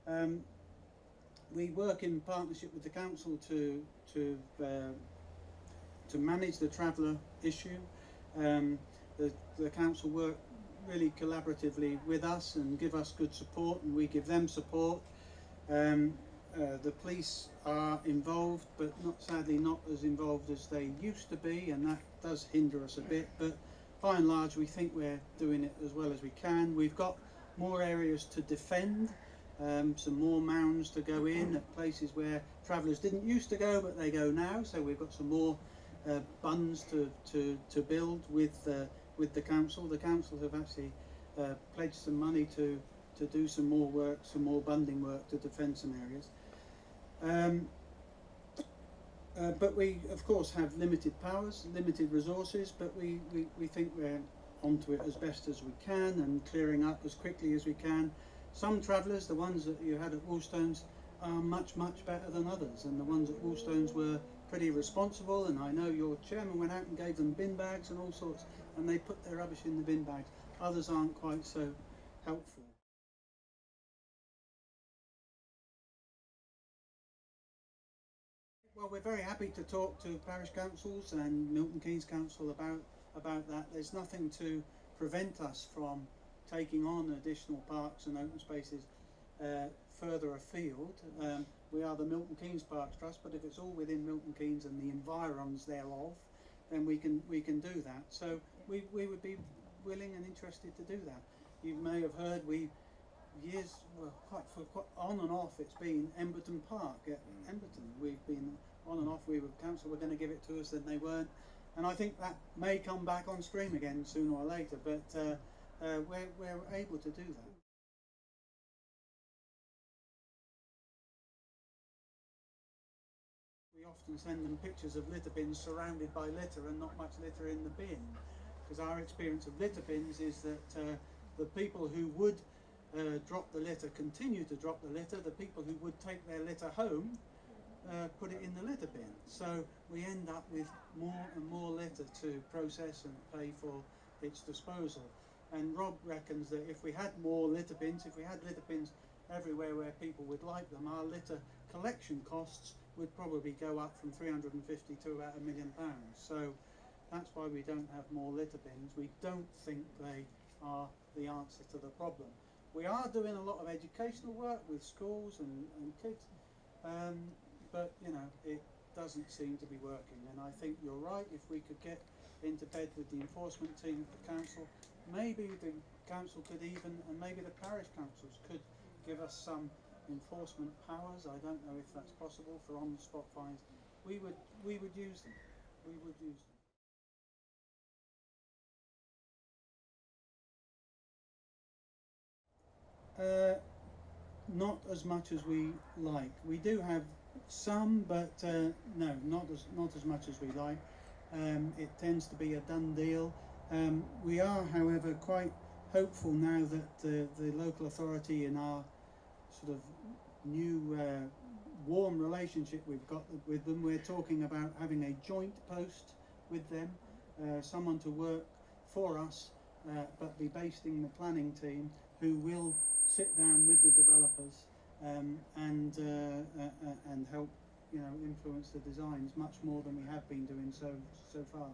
We work in partnership with the council to manage the traveller issue. The council work really collaboratively with us and give us good support, and we give them support. The police are involved, but sadly not as involved as they used to be, and that does hinder us a bit, but by and large we think we're doing it as well as we can. We've got more areas to defend, some more mounds to go in at places where travellers didn't used to go but they go now, so we've got some more bunds to build with the council. The council have actually pledged some money to do some more work, some more bunding work to defend some areas. But we of course have limited powers, limited resources, but we think we're onto it as best as we can and clearing up as quickly as we can. Some travellers, the ones that you had at Woolstones, are much better than others, and the ones at Woolstones were pretty responsible, and I know your chairman went out and gave them bin bags and all sorts, and they put their rubbish in the bin bags. Others aren't quite so helpful. Well, we're very happy to talk to parish councils and Milton Keynes Council about that. There's nothing to prevent us from taking on additional parks and open spaces further afield. We are the Milton Keynes Parks Trust, but if it's all within Milton Keynes and the environs thereof, then we can do that. So we would be willing and interested to do that. You may have heard quite on and off it's been Emberton Park at Emberton. We've been on and off. Council were going to give it to us, then they weren't, and I think that may come back on stream again sooner or later, but we're able to do that. We often send them pictures of litter bins surrounded by litter and not much litter in the bin, because our experience of litter bins is that the people who would drop the litter continue to drop the litter. The people who would take their litter home put it in the litter bin. So we end up with more and more litter to process and pay for its disposal. And Rob reckons that if we had more litter bins, if we had litter bins everywhere where people would like them, our litter collection costs would probably go up from 350 to about £1 million. So that's why we don't have more litter bins. We don't think they are the answer to the problem. We are doing a lot of educational work with schools and kids, but you know, it doesn't seem to be working, and I think you're right. If we could get into bed with the enforcement team at the council, maybe the council could even, and maybe the parish councils could give us some enforcement powers. I don't know if that's possible for on-the-spot fines. We would use them. We would use them. Not as much as we like. We do have some, but no, not as much as we like. It tends to be a done deal. We are, however, quite hopeful now that the local authority, in our sort of new warm relationship we've got with them, we're talking about having a joint post with them, someone to work for us, but be based in the planning team, who will sit down with the developers and help, you know, influence the designs much more than we have been doing so far.